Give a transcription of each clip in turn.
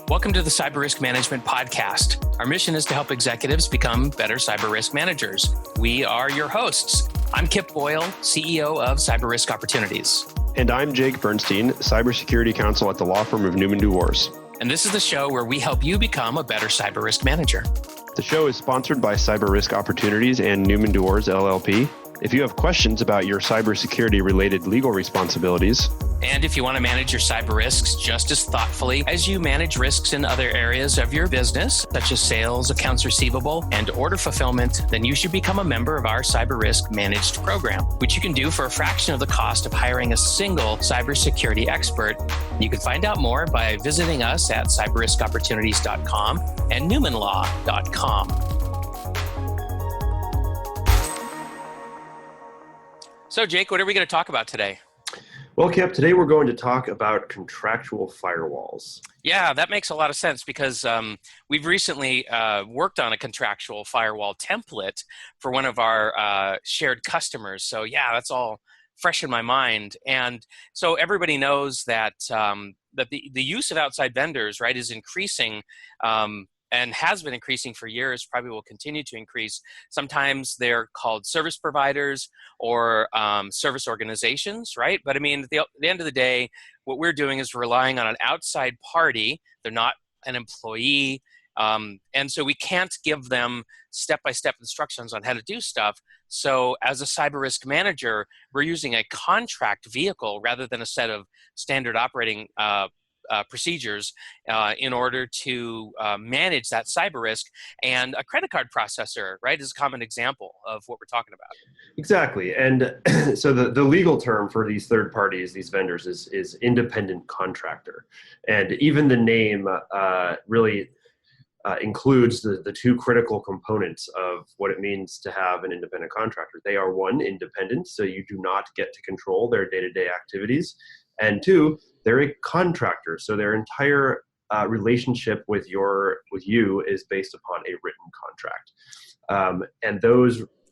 Welcome to the Cyber Risk Management Podcast. Our mission is to help executives become better cyber risk managers. We are your hosts. I'm Kip Boyle, CEO of Cyber Risk Opportunities. And I'm Jake Bernstein, Cybersecurity Counsel at the law firm of Newman DuWors. And this is the show where we help you become a better cyber risk manager. The show is sponsored by Cyber Risk Opportunities and Newman DuWors LLP. If you have questions about your cybersecurity related legal responsibilities, and if you want to manage your cyber risks just as thoughtfully as you manage risks in other areas of your business, such as sales, accounts receivable, and order fulfillment, then you should become a member of our Cyber Risk Managed program, which you can do for a fraction of the cost of hiring a single cybersecurity expert. You can find out more by visiting us at cyberriskopportunities.com and newmanlaw.com. So, Jake, what are we going to talk about today? Well, Kip, today we're going to talk about contractual firewalls. Yeah, that makes a lot of sense because we've recently worked on a contractual firewall template for one of our shared customers. So yeah, that's all fresh in my mind. And so everybody knows that that the use of outside vendors, right, is increasing and has been increasing for years, probably will continue to increase. Sometimes they're called service providers or service organizations, right? But I mean, at the end of the day, what we're doing is relying on an outside party. They're not an employee. And so we can't give them step-by-step instructions on how to do stuff. So as a cyber risk manager, we're using a contract vehicle rather than a set of standard operating procedures in order to manage that cyber risk. And a credit card processor, right, is a common example of what we're talking about. Exactly. And so the legal term for these third parties, these vendors, is independent contractor. And even the name really includes the two critical components of what it means to have an independent contractor. They are, one, independent, so you do not get to control their day-to-day activities. And two, they're a contractor, so their entire relationship with you is based upon a written contract. And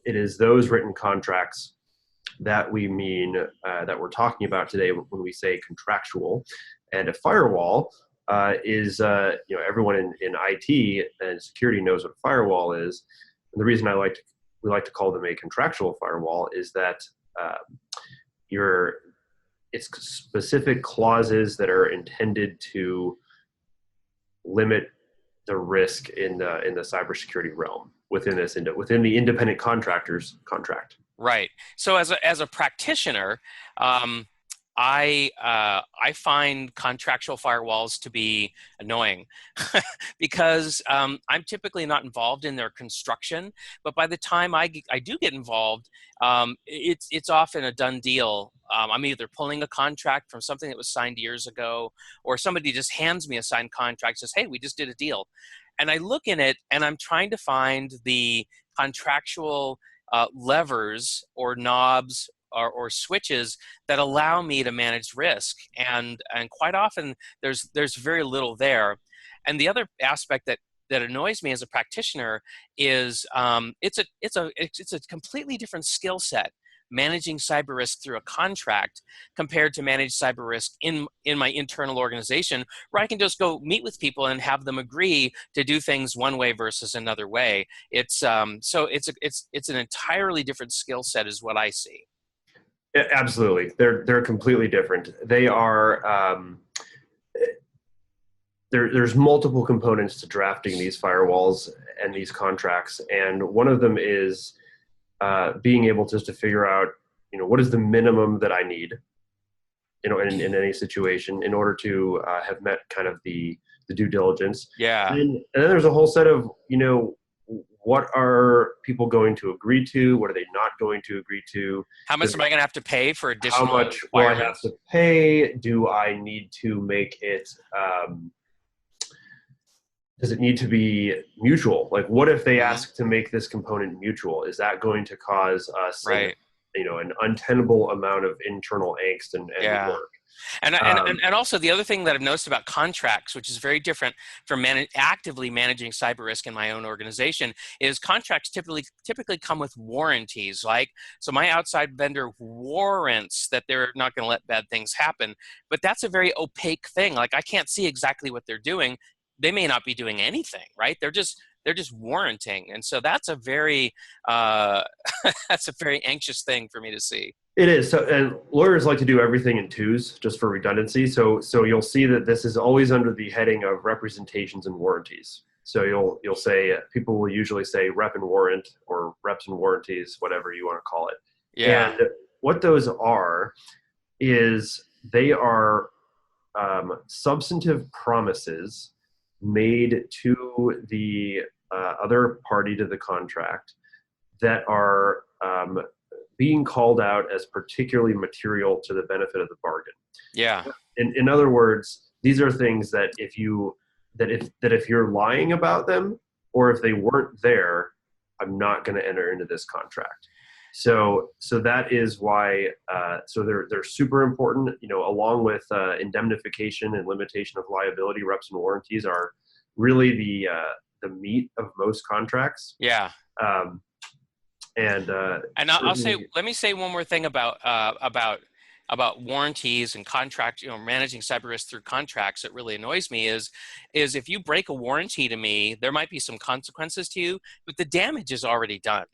it is those written contracts that we mean that we're talking about today when we say contractual. And a firewall is everyone in IT and security knows what a firewall is. And the reason we like to call them a contractual firewall is that it's specific clauses that are intended to limit the risk in the cybersecurity realm within the independent contractor's contract. Right. So as a practitioner, I find contractual firewalls to be annoying because I'm typically not involved in their construction, but by the time I do get involved, it's often a done deal. I'm either pulling a contract from something that was signed years ago, or somebody just hands me a signed contract, says, hey, we just did a deal. And I look in it and I'm trying to find the contractual levers or knobs or switches that allow me to manage risk, and quite often there's very little there. And the other aspect that annoys me as a practitioner is it's a completely different skill set managing cyber risk through a contract compared to manage cyber risk in my internal organization, where I can just go meet with people and have them agree to do things one way versus another way. It's an entirely different skill set is what I see. Yeah, absolutely. They're completely different. They are there's multiple components to drafting these firewalls and these contracts, and one of them is being able just to figure out, what is the minimum that I need, in any situation in order to have met kind of the due diligence. Yeah. And then there's a whole set of, what are people going to agree to? What are they not going to agree to? How much am I going to have to pay for additional How much will I have to pay? Do I need to make it, does it need to be mutual? Like, what if they ask to make this component mutual? Is that going to cause us, right, an untenable amount of internal angst and work? And also the other thing that I've noticed about contracts, which is very different from actively managing cyber risk in my own organization, is contracts typically come with warranties. So my outside vendor warrants that they're not going to let bad things happen, but that's a very opaque thing. I can't see exactly what they're doing. they may not be doing anything, right? They're just warranting. And so that's a very that's a very anxious thing for me to see. It is. So, and lawyers like to do everything in twos just for redundancy. So you'll see that this is always under the heading of representations and warranties. So you'll say, people will usually say rep and warrant, or reps and warranties, whatever you want to call it. Yeah. And what those are is they are substantive promises made to the other party to the contract that are being called out as particularly material to the benefit of the bargain. Yeah. In other words, these are things that if you're lying about them, or if they weren't there, I'm not going to enter into this contract. So that is why. So they're super important. Along with indemnification and limitation of liability, reps and warranties are really the meat of most contracts. Yeah. And I'll say, let me say one more thing about warranties and contract, managing cyber risk through contracts that really annoys me is if you break a warranty to me, there might be some consequences to you, but the damage is already done,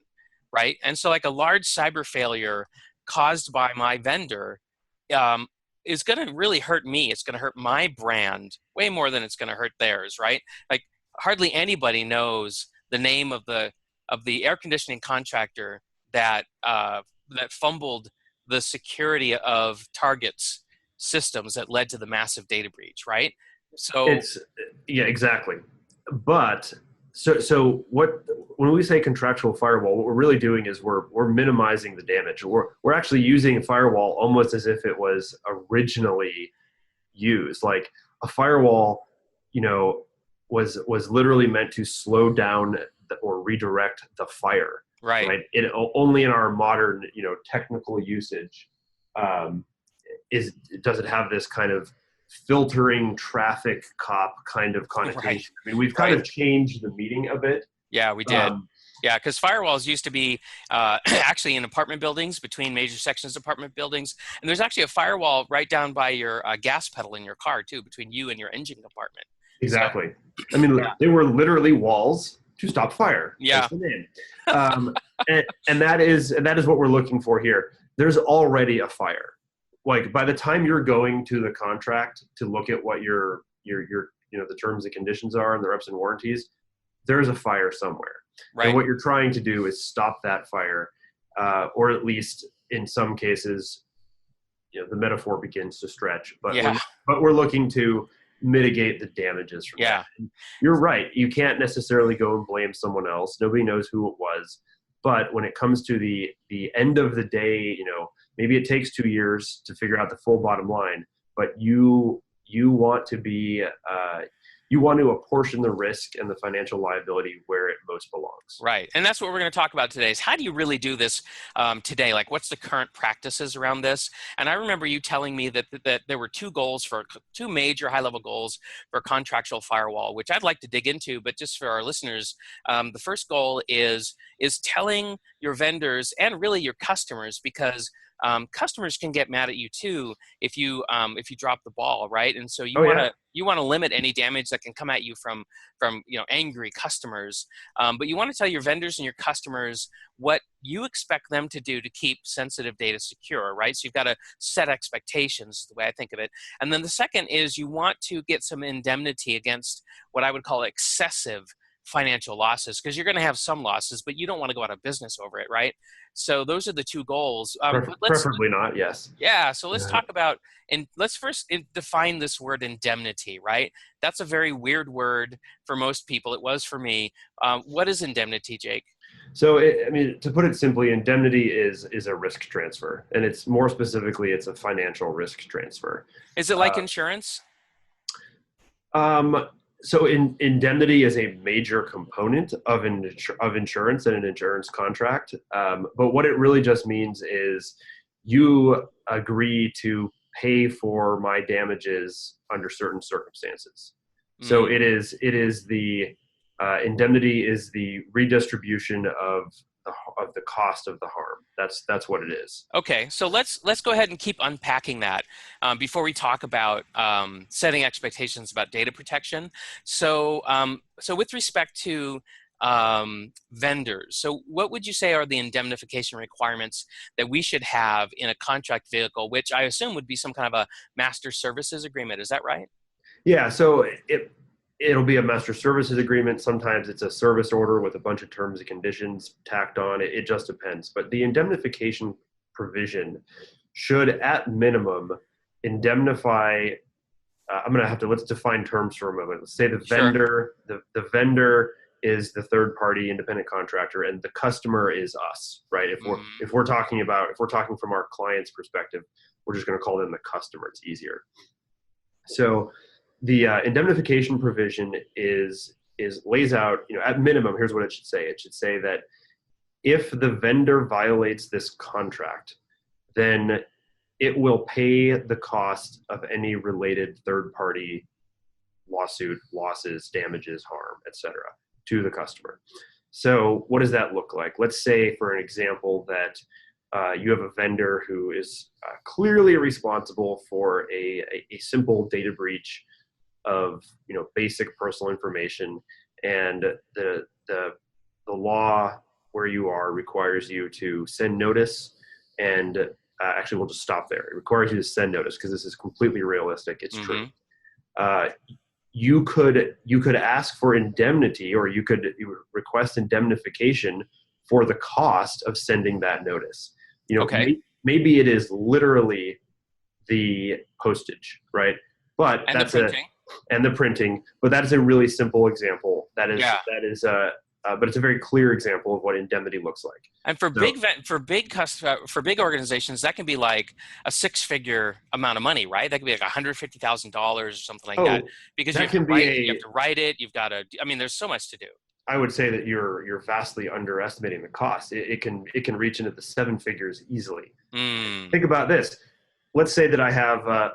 right? And so like a large cyber failure caused by my vendor is going to really hurt me. It's going to hurt my brand way more than it's going to hurt theirs, right? Like hardly anybody knows the name of the air conditioning contractor that fumbled the security of Target's systems that led to the massive data breach, right? So yeah, exactly. But so when we say contractual firewall, what we're really doing is we're minimizing the damage. We're actually using a firewall almost as if it was originally used. Like a firewall, was literally meant to slow down or redirect the fire. Right. It only in our modern, technical usage, does it have this kind of filtering traffic cop kind of connotation. Right. I mean, we've kind of changed the meaning a bit. Yeah, we did. Yeah, because firewalls used to be actually in apartment buildings, between major sections of apartment buildings. And there's actually a firewall right down by your gas pedal in your car, too, between you and your engine compartment. Exactly. So, I mean, they were literally walls to stop fire. Yeah. And that is what we're looking for here. There's already a fire. Like by the time you're going to the contract to look at what your the terms and conditions are and the reps and warranties, there's a fire somewhere. Right. And what you're trying to do is stop that fire, or at least in some cases, the metaphor begins to stretch. But we're looking to mitigate the damages from that. And you're right. You can't necessarily go and blame someone else. Nobody knows who it was. But when it comes to the end of the day, maybe it takes 2 years to figure out the full bottom line, but you want to be you want to apportion the risk and the financial liability where it most belongs. Right. And that's what we're going to talk about today is how do you really do this today? Like what's the current practices around this? And I remember you telling me that there were two major high-level goals for contractual firewall, which I'd like to dig into, but just for our listeners, the first goal is telling your vendors and really your customers, because customers can get mad at you too if you drop the ball, right? And so you want to limit any damage that can come at you from angry customers, but you want to tell your vendors and your customers what you expect them to do to keep sensitive data secure, right? So you've got to set expectations, is the way I think of it. And then the second is you want to get some indemnity against what I would call excessive financial losses, because you're going to have some losses, but you don't want to go out of business over it, right? So those are the two goals. Preferably not, yes. Yeah, so let's talk about, and let's first define this word indemnity, right? That's a very weird word for most people. It was for me. What is indemnity, Jake? So, to put it simply, indemnity is a risk transfer, and it's more specifically, it's a financial risk transfer. Is it like insurance? So indemnity is a major component of insurance and an insurance contract. But what it really just means is you agree to pay for my damages under certain circumstances. Mm-hmm. So it is the indemnity is the redistribution of the cost of the harm. That's what it is. Okay, so let's go ahead and keep unpacking that before we talk about setting expectations about data protection. So, so with respect to vendors, so what would you say are the indemnification requirements that we should have in a contract vehicle, which I assume would be some kind of a master services agreement? Is that right? Yeah, so it'll be a master services agreement. Sometimes it's a service order with a bunch of terms and conditions tacked on. It just depends. But the indemnification provision should, at minimum, indemnify. Let's define terms for a moment. Let's say the vendor, Sure. the vendor is the third party independent contractor, and the customer is us, right? If we're talking from our client's perspective, we're just going to call them the customer. It's easier. So the indemnification provision lays out, at minimum, here's what it should say. It should say that if the vendor violates this contract, then it will pay the cost of any related third-party lawsuit, losses, damages, harm, etc., to the customer. So what does that look like? Let's say, for an example, that you have a vendor who is clearly responsible for a simple data breach of basic personal information, and the law where you are requires you to send notice, and actually we'll just stop there. It requires you to send notice because this is completely realistic. It's true. You could ask for indemnity, or you would request indemnification for the cost of sending that notice. Okay. Maybe it is literally the postage, right? But And that's the printing. And the printing. But that is a really simple example. But it's a very clear example of what indemnity looks like. And for big organizations, that can be like a six-figure amount of money, right? That could be like $150,000 or something like that. Because you have to write it. You've got to. I mean, there's so much to do. I would say that you're vastly underestimating the cost. It can reach into the seven figures easily. Think about this. Let's say that I have a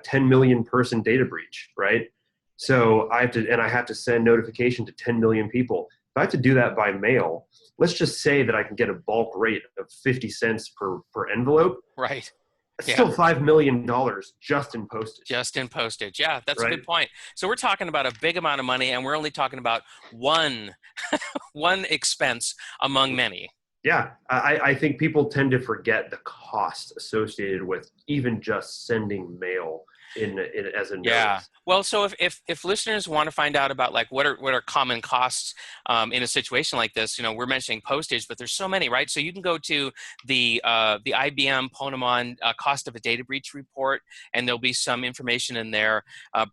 10 million person data breach, right? So I have to send notification to 10 million people. If I have to do that by mail, let's just say that I can get a bulk rate of 50 cents per envelope. Right. That's still $5 million just in postage. Just in postage. Yeah, that's a good point. So we're talking about a big amount of money, and we're only talking about one expense among many. Yeah, I think people tend to forget the cost associated with even just sending mail as a notice. Yeah. Well, so if listeners want to find out about like what are common costs in a situation like this, we're mentioning postage, but there's so many, right? So you can go to the IBM Ponemon cost of a data breach report, and there'll be some information in there,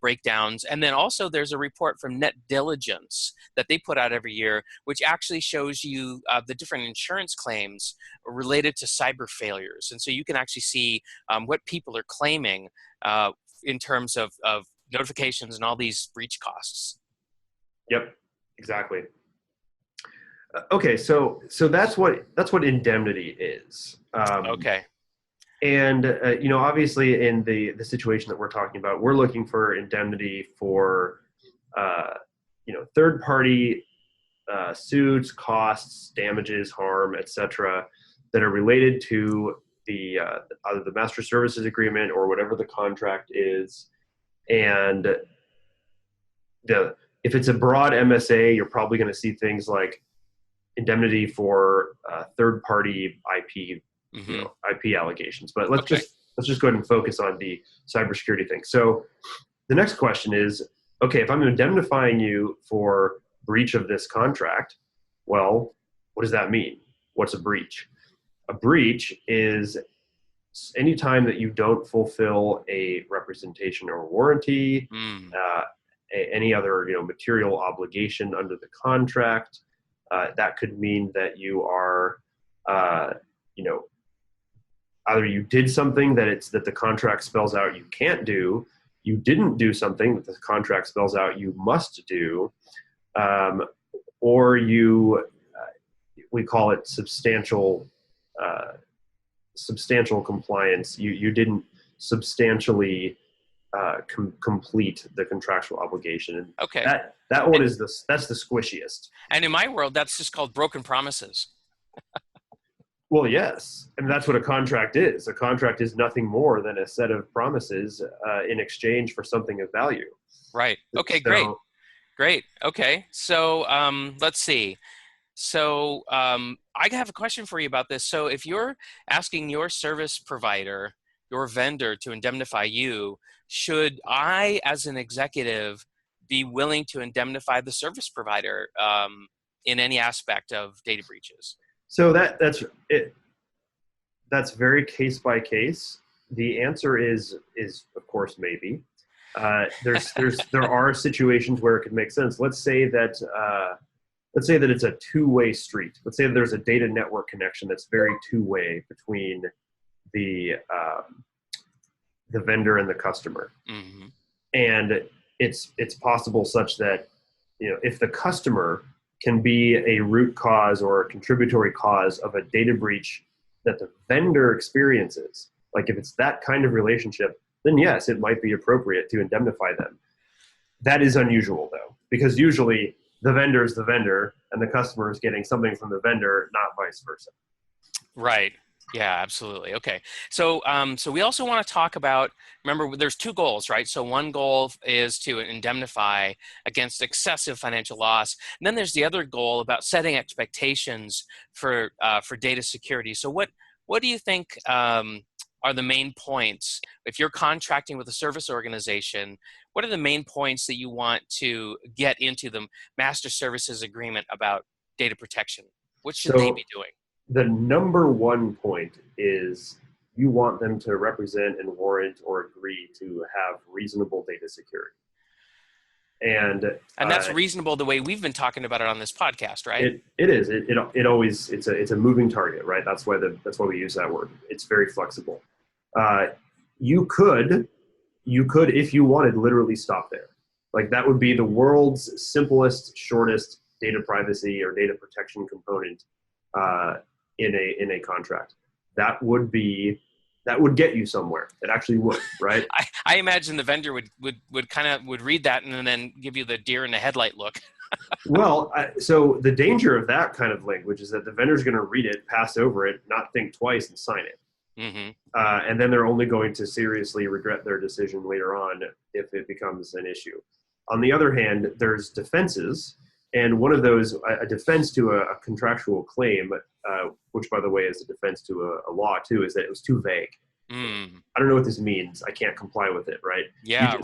breakdowns, and then also there's a report from Net Diligence that they put out every year, which actually shows you the different insurance claims related to cyber failures, and so you can actually see what people are claiming in terms of notifications and all these breach costs. Yep, exactly. Okay, so that's what indemnity is. Okay. And obviously in the situation that we're talking about, we're looking for indemnity for third party suits, costs, damages, harm, etc., that are related to either the master services agreement or whatever the contract is. And if it's a broad MSA, you're probably going to see things like indemnity for third-party IP, IP allegations. But let's just go ahead and focus on the cybersecurity thing. So the next question is, okay, if I'm indemnifying you for breach of this contract, well, what does that mean? What's a breach? A breach is any time that you don't fulfill a representation or warranty, any other material obligation under the contract. That could mean that you are, either you did something that the contract spells out you can't do, you didn't do something that the contract spells out you must do, or we call it substantial compliance. You didn't substantially complete the contractual obligation. Okay. That one that's the squishiest. And in my world, that's just called broken promises. Well, yes. I mean, that's what a contract is. A contract is nothing more than a set of promises in exchange for something of value. Right. Okay, great. So, Great. Okay. So let's see. So I have a question for you about this. So if you're asking your service provider, your vendor to indemnify you, should I, as an executive, be willing to indemnify the service provider in any aspect of data breaches? so that's it. That's very case by case. The answer is of course maybe. There are situations where it could make sense. Let's say that it's a two-way street. Let's say that there's a data network connection that's very two-way between the vendor and the customer, Mm-hmm. and it's possible such that if the customer can be a root cause or a contributory cause of a data breach that the vendor experiences, like if it's that kind of relationship, then yes, it might be appropriate to indemnify them. That is unusual though, because usually the vendor is the vendor and the customer is getting something from the vendor, not vice versa. Right. Yeah, absolutely. Okay. So, so we also want to talk about, remember, there's two goals, right? So one goal is to indemnify against excessive financial loss. And then there's the other goal about setting expectations for data security. So what do you think are the main points? If you're contracting with a service organization, what are the main points that you want to get into the master services agreement about data protection? What should they be doing? The number one point is you want them to represent and warrant or agree to have reasonable data security. And that's reasonable the way we've been talking about it on this podcast, right? It is. It always it's a moving target, right? That's why we use that word. It's very flexible. You could, if you wanted, literally stop there. Like that would be the world's simplest, shortest data privacy or data protection component in a contract. That would get you somewhere. It actually would, right? I imagine the vendor would read that and then give you the deer in the headlight look. Well, so the danger of that kind of language is that the vendor's going to read it, pass over it, not think twice, and sign it. Mm-hmm. And then they're only going to seriously regret their decision later on if it becomes an issue. On the other hand, there's defenses, and one of those, a defense to a contractual claim, which by the way is a defense to a law too, is that it was too vague. I don't know what this means. I can't comply with it, right? Yeah,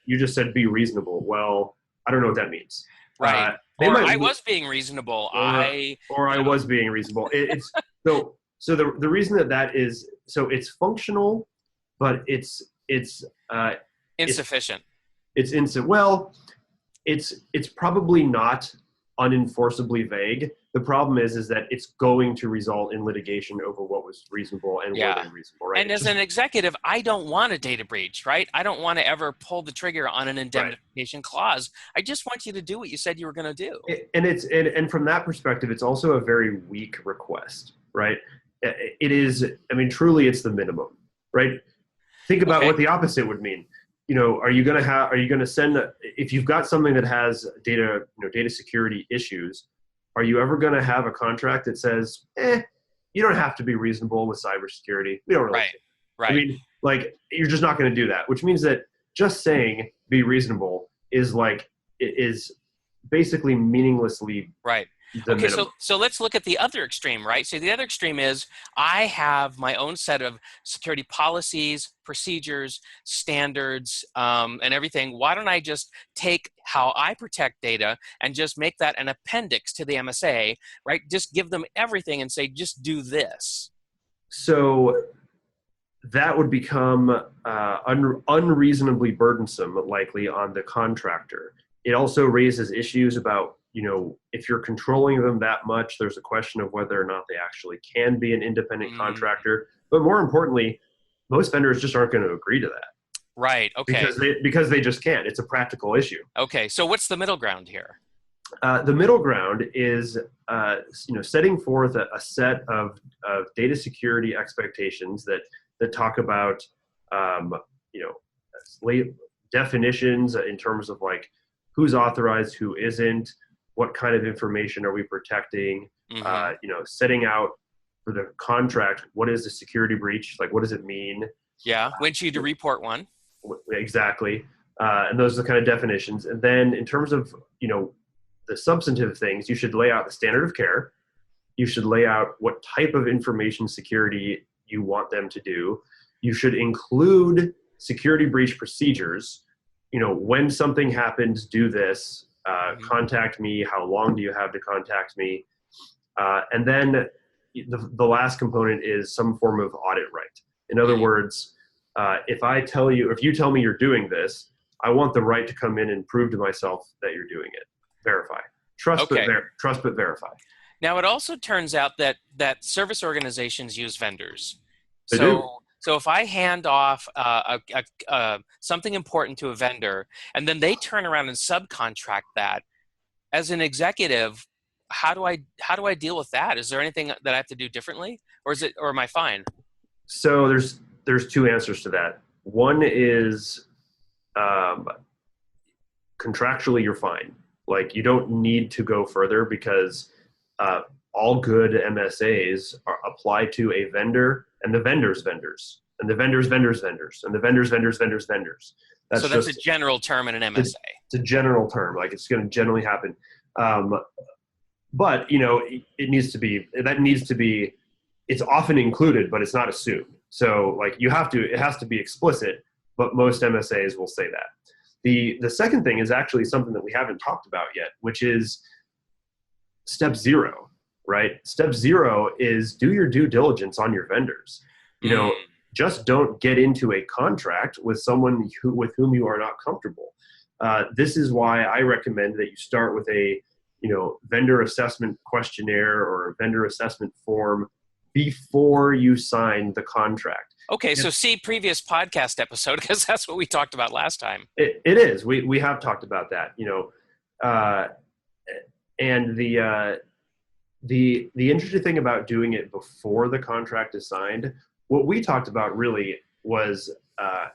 You just said be reasonable. Well, I don't know what that means. Right. I was being reasonable. I was being reasonable. It's so the reason that is, so it's functional, but it's insufficient. It's probably not unenforceably vague. The problem is that it's going to result in litigation over what was reasonable and what unreasonable, right? And as an executive, I don't want a data breach, right? I don't want to ever pull the trigger on an indemnification clause. I just want you to do what you said you were going to do. And from that perspective, it's also a very weak request, right? It is, I mean, truly it's the minimum, right? Think about what the opposite would mean. Are you going to send, if you've got something that has data security issues, are you ever going to have a contract that says, you don't have to be reasonable with cybersecurity? We don't really. Right. I mean, like, you're just not going to do that, which means that just saying be reasonable is basically meaninglessly Okay, so let's look at the other extreme, right? So the other extreme is I have my own set of security policies, procedures, standards, and everything. Why don't I just take how I protect data and just make that an appendix to the MSA, right? Just give them everything and say, just do this. So that would become unreasonably burdensome, likely, on the contractor. It also raises issues about, if you're controlling them that much, there's a question of whether or not they actually can be an independent contractor. But more importantly, most vendors just aren't going to agree to that. Right. Okay. Because they just can't. It's a practical issue. Okay. So what's the middle ground here? The middle ground is, setting forth a set of data security expectations that talk about, definitions in terms of like who's authorized, who isn't, what kind of information are we protecting, Mm-hmm. setting out for the contract, what is the security breach? Like, what does it mean? Yeah. When should you report one? Exactly. And those are the kind of definitions. And then in terms of, the substantive things, you should lay out the standard of care. You should lay out what type of information security you want them to do. You should include security breach procedures. When something happens, do this, contact me. How long do you have to contact me? And then the last component is some form of audit right. In other words, if you tell me you're doing this, I want the right to come in and prove to myself that you're doing it. Verify. Trust, but verify. Now, it also turns out that service organizations use vendors. They do. So if I hand off something important to a vendor, and then they turn around and subcontract that, as an executive, how do I deal with that? Is there anything that I have to do differently, or am I fine? So there's two answers to that. One is contractually you're fine. Like, you don't need to go further because all good MSAs apply to a vendor and the vendor's vendors and the vendor's vendors vendors and the vendor's vendors vendors vendors. That's a general term in an MSA. It's a general term. Like, it's going to generally happen. But it needs to be, it's often included, but it's not assumed. So like, it has to be explicit, but most MSAs will say that. The second thing is actually something that we haven't talked about yet, which is step 0, right? Step 0 is do your due diligence on your vendors. Just don't get into a contract with someone with whom you are not comfortable. This is why I recommend that you start with a vendor assessment questionnaire or vendor assessment form before you sign the contract. Okay, so see previous podcast episode, because that's what we talked about last time. It is. We have talked about that, and the interesting thing about doing it before the contract is signed, what we talked about really was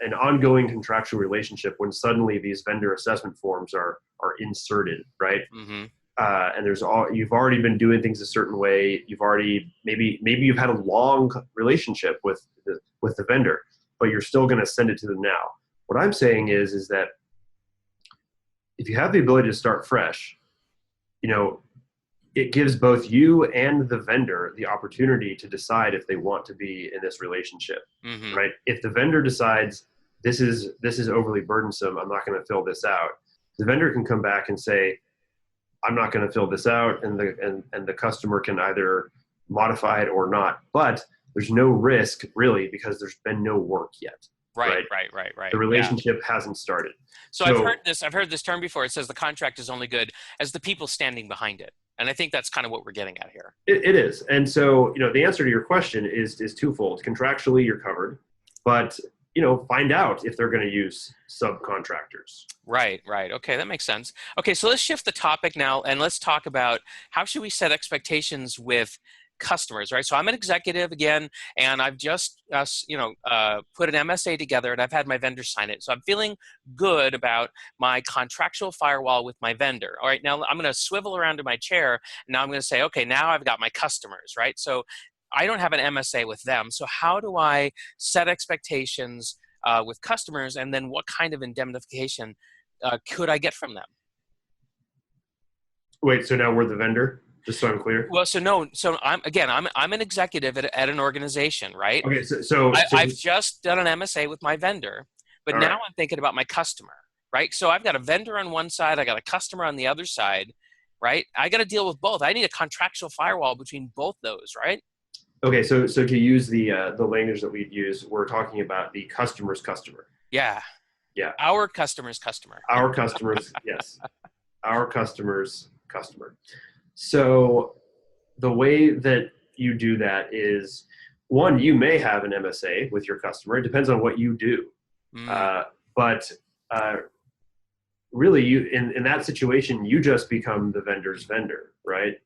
an ongoing contractual relationship when suddenly these vendor assessment forms are inserted, right? Mm-hmm. And you've already been doing things a certain way. You've already maybe you've had a long relationship with the vendor, but you're still going to send it to them now. What I'm saying is that if you have the ability to start fresh, it gives both you and the vendor the opportunity to decide if they want to be in this relationship, mm-hmm. right? If the vendor decides this is overly burdensome, I'm not going to fill this out, the vendor can come back and say, I'm not going to fill this out, and the customer can either modify it or not. But there's no risk really because there's been no work yet. Right. The relationship hasn't started. So I've heard this term before. It says the contract is only good as the people standing behind it. And I think that's kind of what we're getting at here. It is. And so, the answer to your question is twofold. Contractually, you're covered, but find out if they're going to use subcontractors. Right. Okay, that makes sense. Okay, so let's shift the topic now, and let's talk about how should we set expectations with customers, right? So I'm an executive again, and I've just put an MSA together, and I've had my vendor sign it. So I'm feeling good about my contractual firewall with my vendor. All right, now I'm going to swivel around to my chair, and now I'm going to say, okay, now I've got my customers, right? So I don't have an MSA with them. So how do I set expectations with customers, and then what kind of indemnification could I get from them? Wait, so now we're the vendor? Just so I'm clear. Well, so I'm an executive at an organization, right? Okay, so I've just done an MSA with my vendor, but now I'm thinking about my customer, right? So I've got a vendor on one side, I got a customer on the other side, right? I got to deal with both. I need a contractual firewall between both those, right? Okay, so to use the language that we'd use, we're talking about the customer's customer. Yeah. Our customer's customer. Our customers, yes. Our customer's customer. So the way that you do that is, one, you may have an MSA with your customer. It depends on what you do. But really, you in that situation, you just become the vendor's vendor, right?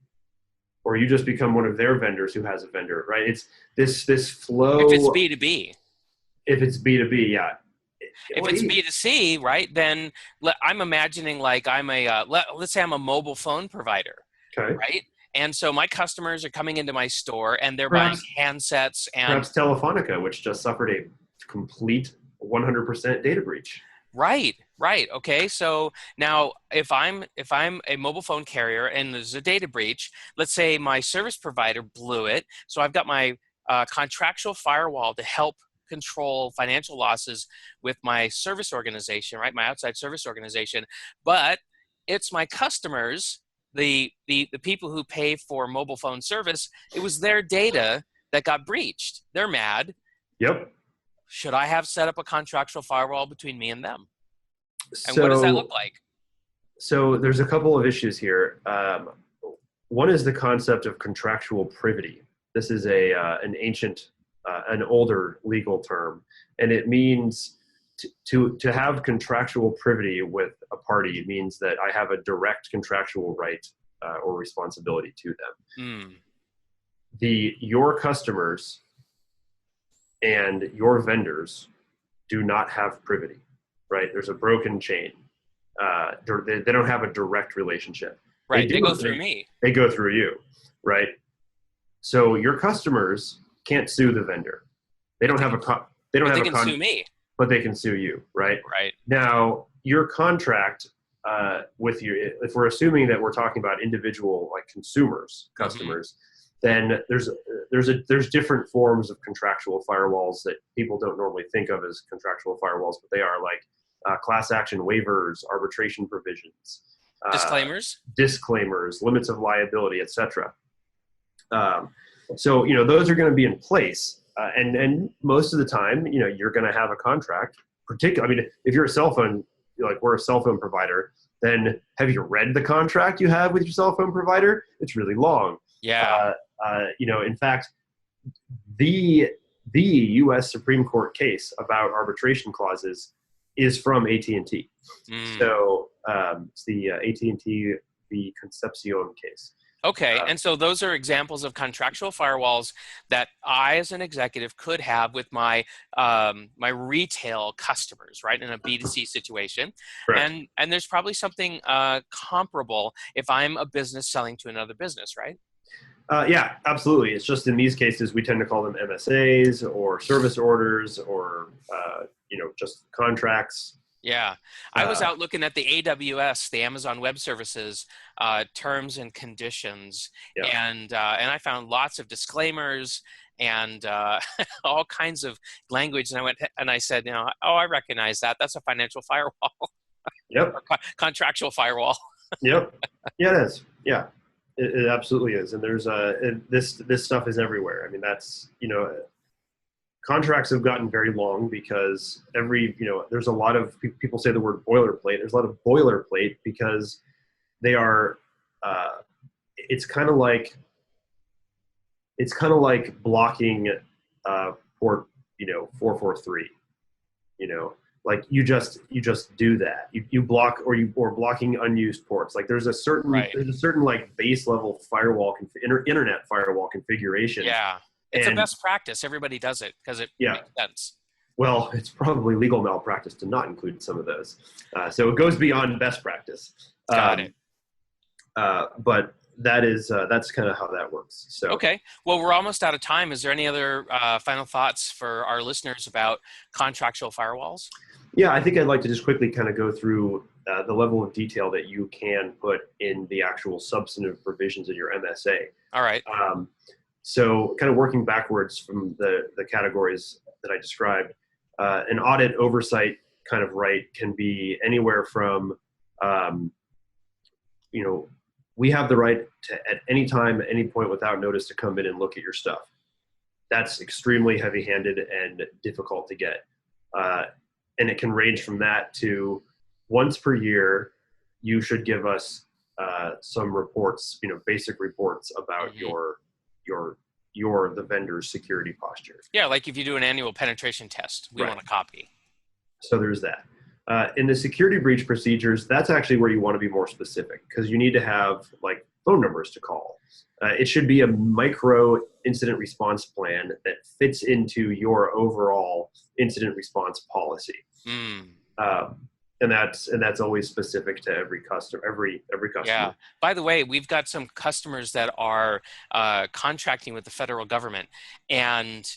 Or you just become one of their vendors who has a vendor, right? It's this flow. If it's B2B. If it's B2B, yeah. If it's B2C, right, then I'm imagining like I'm let's say I'm a mobile phone provider, Okay. right? And so my customers are coming into my store and they're Perhaps, buying handsets and perhaps Telefonica, which just suffered a complete 100% data breach. right. Okay. So now if I'm a mobile phone carrier and there's a data breach, let's say my service provider blew it. So I've got my contractual firewall to help control financial losses with my service organization, right? My outside service organization. But it's my customers, the people who pay for mobile phone service, it was their data that got breached. They're mad. Yep. Should I have set up a contractual firewall between me and them? And what does that look like? So there's a couple of issues here. One is the concept of contractual privity. This is an ancient, an older legal term, and it means to have contractual privity with a party means that I have a direct contractual right or responsibility to them. Your customers and your vendors do not have privity, right? There's a broken chain. They don't have a direct relationship. Right, they go through me. They go through you, right? So your customers can't sue the vendor. They don't have a they can sue me, but they can sue you, right? Right. Now your contract with you, if we're assuming that we're talking about individual like consumers, customers, then there's different forms of contractual firewalls that people don't normally think of as contractual firewalls, but they are like class action waivers, arbitration provisions, disclaimers, limits of liability, etc. So those are going to be in place, and most of the time, you're going to have a contract. Particularly, if you're a cell phone, like we're a cell phone provider, then have you read the contract you have with your cell phone provider? It's really long. Yeah. In fact, the U.S. Supreme Court case about arbitration clauses is from AT&T. So it's the AT&T v. Concepcion case. Okay, and so those are examples of contractual firewalls that I, as an executive, could have with my my retail customers, right, in a B2C situation. Correct. And there's probably something comparable if I'm a business selling to another business, right? Yeah, absolutely. It's just in these cases, we tend to call them MSAs or service orders or, just contracts. Yeah. I was out looking at the AWS, the Amazon Web Services, terms and conditions, and I found lots of disclaimers and all kinds of language. And I went and I said, I recognize that. That's a financial firewall. Yep. Contractual firewall. Yep. Yeah, it is. Yeah. It absolutely is, and there's this stuff is everywhere. I mean, that's contracts have gotten very long because there's a lot of people say the word boilerplate. There's a lot of boilerplate because they are. It's kind of like blocking port 443. Like you just do that. You block or blocking unused ports. Like there's a certain like base level firewall internet firewall configuration. Yeah, it's a best practice. Everybody does it because it makes sense. Well, it's probably legal malpractice to not include some of those. So it goes beyond best practice. Got it. But that's kind of how that works. So okay, well, we're almost out of time. Is there any other final thoughts for our listeners about contractual firewalls? Yeah, I think I'd like to just quickly kind of go through the level of detail that you can put in the actual substantive provisions in your MSA. All right. So kind of working backwards from the categories that I described, an audit oversight kind of right can be anywhere from, we have the right to, at any time, at any point without notice, to come in and look at your stuff. That's extremely heavy-handed and difficult to get. And it can range from that to once per year, you should give us some reports, basic reports about the vendor's security posture. Yeah, like if you do an annual penetration test, we want a copy. So there's that. In the security breach procedures, that's actually where you want to be more specific because you need to have like phone numbers to call. It should be a micro incident response plan that fits into your overall incident response policy. And that's always specific to every customer, every customer. Yeah. By the way, we've got some customers that are contracting with the federal government, and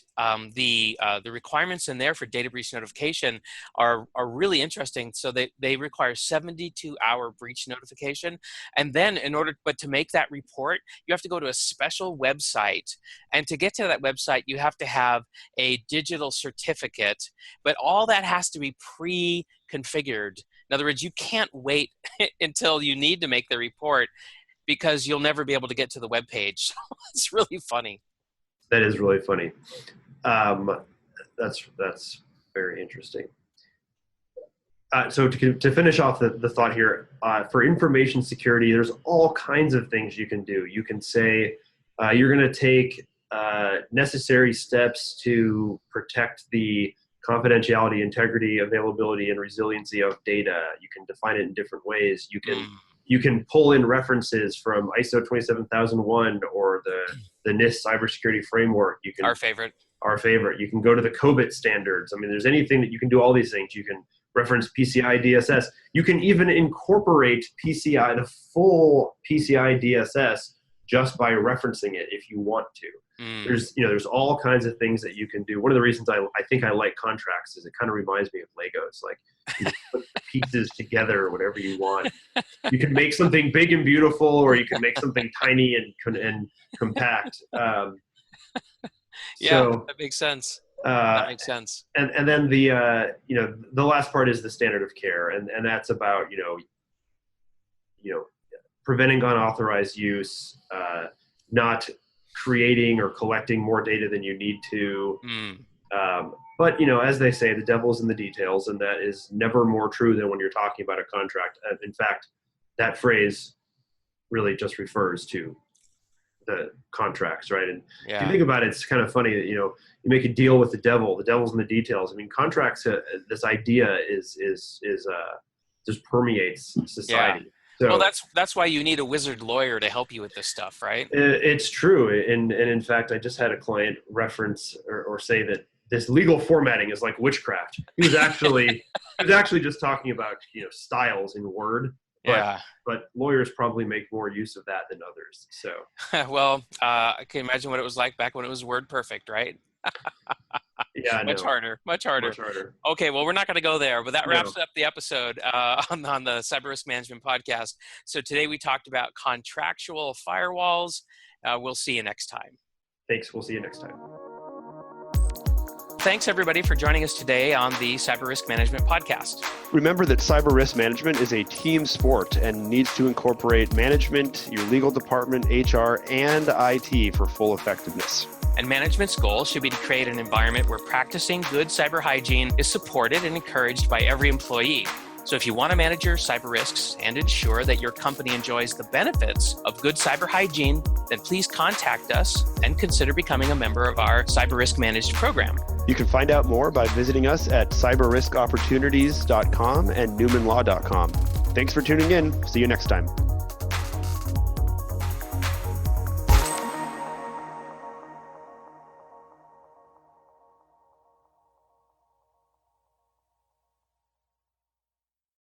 the requirements in there for data breach notification are really interesting. So they require 72-hour breach notification, and then but to make that report, you have to go to a special website, and to get to that website, you have to have a digital certificate. But all that has to be pre-configured. In other words, you can't wait until you need to make the report, because you'll never be able to get to the web page. So it's really funny. That is really funny. That's very interesting. So to finish off the thought here, for information security, there's all kinds of things you can do. You can say you're going to take necessary steps to protect the confidentiality, integrity, availability, and resiliency of data. You can define it in different ways. You can pull in references from ISO 27001 or the NIST cybersecurity framework. You can Our favorite. You can go to the COBIT standards. I mean, there's anything that you can do. All these things. You can reference PCI DSS. You can even incorporate PCI, the full PCI DSS, just by referencing it if you want to. There's all kinds of things that you can do. One of the reasons I think I like contracts is it kind of reminds me of Lego. It's like you put the pieces together or whatever you want. You can make something big and beautiful, or you can make something tiny and compact. Yeah, so, that makes sense. That makes sense. And then the last part is the standard of care, and that's about preventing unauthorized use, not creating or collecting more data than you need to. But as they say, the devil's in the details, and that is never more true than when you're talking about a contract. In fact, that phrase really just refers to the contracts, right? And if you think about it, it's kind of funny that you make a deal with the devil's in the details. I mean, contracts, this idea is just permeates society. Yeah. So, well, that's why you need a wizard lawyer to help you with this stuff, right? It's true. And in fact, I just had a client reference or say that this legal formatting is like witchcraft. He was actually just talking about styles in Word. But lawyers probably make more use of that than others. So well, I can imagine what it was like back when it was Word perfect, right? Yeah, much harder. Okay, well, we're not going to go there, but that wraps up the episode on the Cyber Risk Management Podcast. So today we talked about contractual firewalls. We'll see you next time. Thanks. We'll see you next time. Thanks, everybody, for joining us today on the Cyber Risk Management Podcast. Remember that cyber risk management is a team sport and needs to incorporate management, your legal department, HR, and IT for full effectiveness. And management's goal should be to create an environment where practicing good cyber hygiene is supported and encouraged by every employee. So if you want to manage your cyber risks and ensure that your company enjoys the benefits of good cyber hygiene, then please contact us and consider becoming a member of our Cyber Risk Managed program. You can find out more by visiting us at cyberriskopportunities.com and newmanlaw.com. Thanks for tuning in. See you next time.